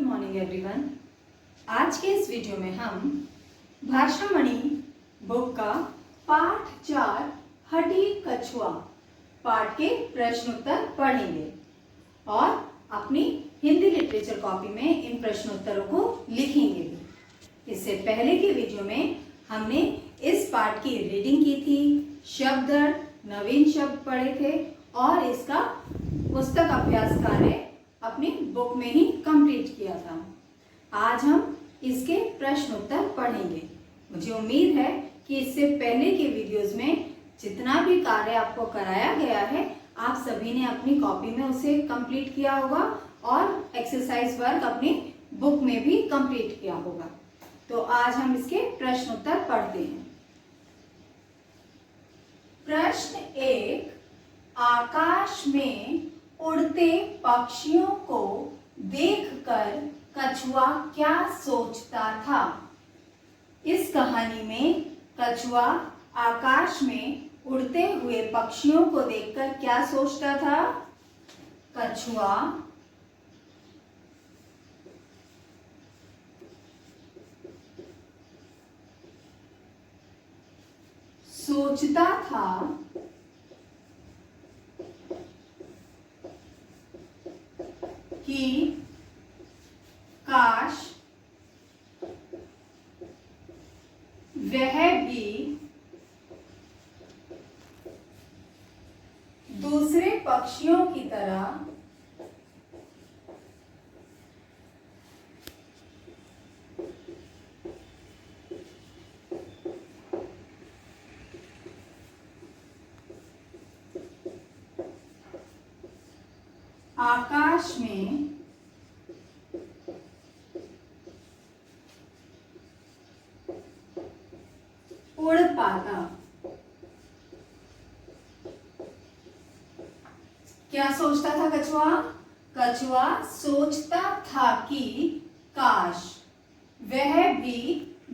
Good morning everyone. आज के इस वीडियो में हम भाषामणि बुक का पाठ 4 हटी कछुआ पाठ के प्रश्न उत्तर पढ़ेंगे और अपनी हिंदी लिटरेचर कॉपी में इन प्रश्न उत्तरों को लिखेंगे भी। इससे पहले की वीडियो में हमने इस पाठ की रीडिंग की थी, शब्द अर्थ, नवीन शब्द पढ़े थे और इसका पुस्तक अभ्यास कार्य अपनी बुक में ही कंप्लीट किया था। आज हम इसके प्रश्न उत्तर पढ़ेंगे। मुझे उम्मीद है कि इससे पहले के वीडियोस में जितना भी कार्य आपको कराया गया है आप सभी ने अपनी कॉपी में उसे कंप्लीट किया होगा और एक्सरसाइज वर्क अपनी बुक में भी कंप्लीट किया होगा। तो आज हम इसके प्रश्न उत्तर पढ़ते हैं। प्रश्न 1, आकाश में उड़ते पक्षियों को देखकर कछुआ क्या सोचता था? इस कहानी में कछुआ आकाश में उड़ते हुए पक्षियों को देखकर क्या सोचता था? कछुआ सोचता था कि काश वह भी दूसरे पक्षियों की तरह आकाश में उड़ पाता। क्या सोचता था कछुआ? कछुआ सोचता था कि काश वह भी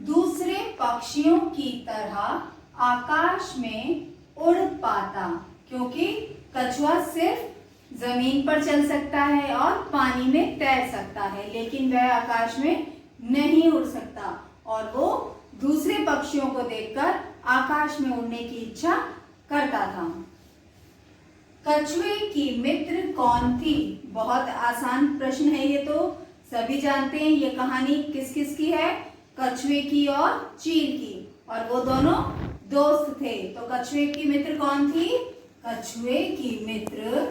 दूसरे पक्षियों की तरह आकाश में उड़ पाता, क्योंकि कछुआ सिर्फ जमीन पर चल सकता है और पानी में तैर सकता है, लेकिन वह आकाश में नहीं उड़ सकता और वो दूसरे पक्षियों को देखकर आकाश में उड़ने की इच्छा करता था। कछुए की मित्र कौन थी? बहुत आसान प्रश्न है ये, तो सभी जानते हैं। ये कहानी किस किस की है? कछुए की और चील की, और वो दोनों दोस्त थे। तो कछुए की मित्र कौन थी? कछुए की मित्र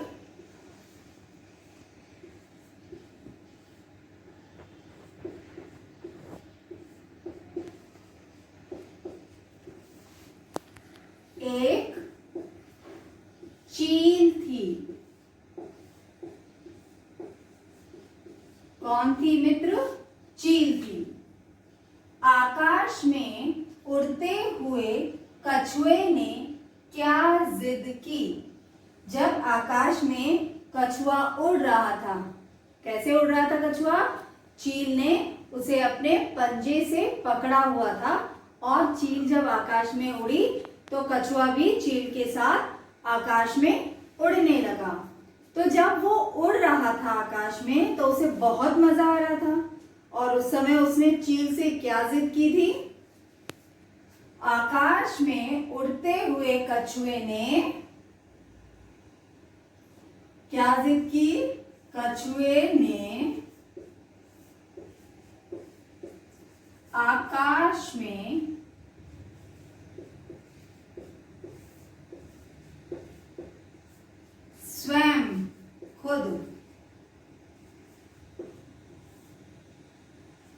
एक चील थी। कौन थी मित्र? चील थी। आकाश में उड़ते हुए कछुए ने क्या जिद की? जब आकाश में कछुआ उड़ रहा था, कैसे उड़ रहा था कछुआ? चील ने उसे अपने पंजे से पकड़ा हुआ था और चील जब आकाश में उड़ी तो कछुआ भी चील के साथ आकाश में उड़ने लगा। तो जब वो उड़ रहा था आकाश में तो उसे बहुत मजा आ रहा था, और उस समय उसने चील से क्या जिद की थी? आकाश में उड़ते हुए कछुए ने क्या जिद की? कछुए ने आकाश में स्वयं खुद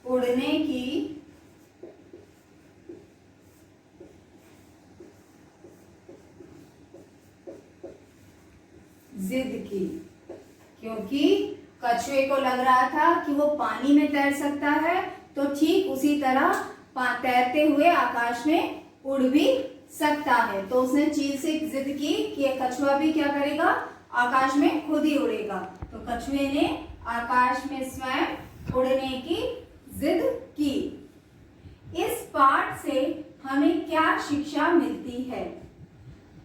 उड़ने की जिद की, क्योंकि कछुए को लग रहा था कि वो पानी में तैर सकता है, तो ठीक उसी तरह तैरते हुए आकाश में उड़ भी सकता है। तो उसने चील से जिद की कि ये कछुआ भी क्या करेगा? आकाश में खुद ही उड़ेगा। तो कछुए ने आकाश में स्वयं उड़ने की जिद की। इस पाठ से हमें क्या शिक्षा मिलती है?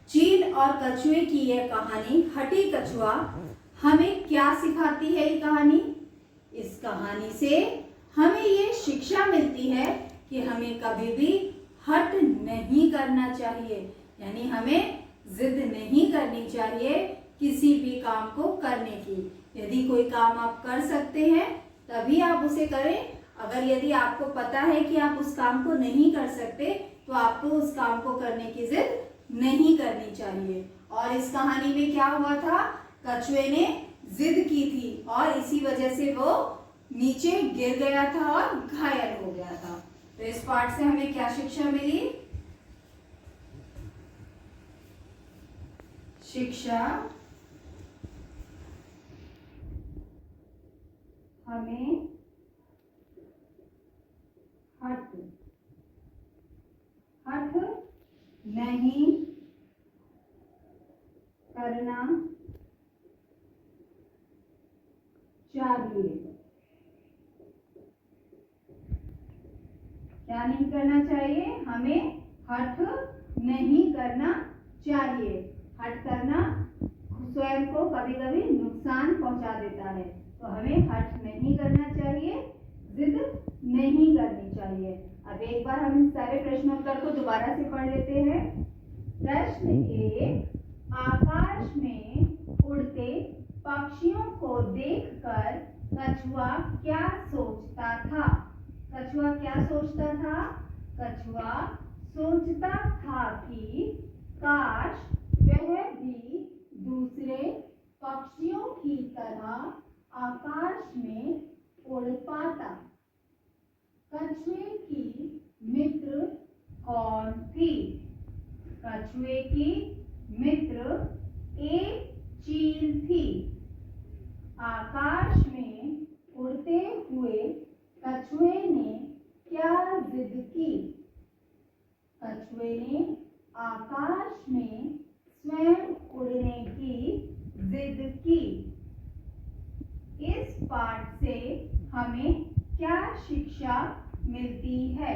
चील और कछुए की यह कहानी हटी कछुआ हमें क्या सिखाती है? ये कहानी, इस कहानी इससे हमें ये शिक्षा मिलती है कि हमें कभी भी हट नहीं करना चाहिए, यानी हमें जिद नहीं करनी चाहिए किसी भी काम को करने की। यदि कोई काम आप कर सकते हैं तभी आप उसे करें। अगर यदि आपको पता है कि आप उस काम को नहीं कर सकते तो आपको उस काम को करने की जिद नहीं करनी चाहिए। और इस कहानी में क्या हुआ था, कछुए ने जिद की थी और इसी वजह से वो नीचे गिर गया था और घायल हो गया था। तो इस पाठ से हमें क्या शिक्षा मिली? शिक्षा हमें हट नहीं करना चाहिए। क्या नहीं करना चाहिए? हमें हठ नहीं करना चाहिए। हठ करना स्वयं को कभी कभी नुकसान पहुंचा देता है, तो हमें हठ नहीं करना चाहिए, जिद नहीं करनी चाहिए। अब एक बार हम इन सारे प्रश्नोत्तर को दोबारा से पढ़ लेते हैं। प्रश्न 1, आकाश में उड़ते पक्षियों को देखकर कछुआ क्या सोचता था? कछुआ क्या सोचता था? कछुआ सोचता था कि काश वह भी दूसरे पक्षियों की तरह आकाश में उड़ पाता। कछुए की मित्र कौन थी? कछुए की मित्र एक चील थी। आकाश में उड़ते हुए कछुए ने क्या जिद की? कछुए ने आकाश में स्वयं उड़ने की जिद की। इस पाठ से हमें क्या शिक्षा मिलती है?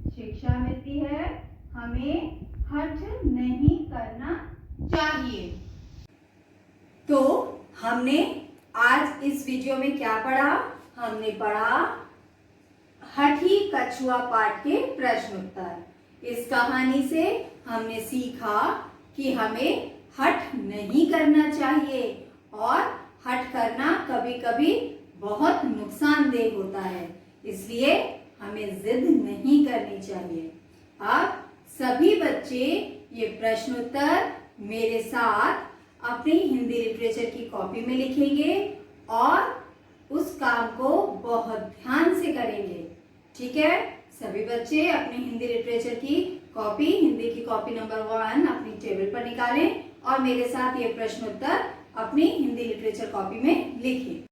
शिक्षा मिलती है हमें हठ नहीं करना चाहिए। तो हमने आज इस वीडियो में क्या पढ़ा? हमने पढ़ा हठी कछुआ पाठ के प्रश्न उत्तर। इस कहानी से हमने सीखा कि हमें हठ नहीं करना चाहिए और हठ करना कभी कभी बहुत नुकसानदेह होता है, इसलिए हमें जिद नहीं करनी चाहिए। अब सभी बच्चे ये प्रश्न उत्तर मेरे साथ अपनी हिंदी लिटरेचर की कॉपी में लिखेंगे और उस काम को बहुत ध्यान से करेंगे। ठीक है? सभी बच्चे अपनी हिंदी लिटरेचर की कॉपी, हिंदी की कॉपी नंबर 1 अपनी टेबल पर निकालें और मेरे साथ ये प्रश्न उत्तर अपनी हिंदी लिटरेचर कॉपी में लिखें।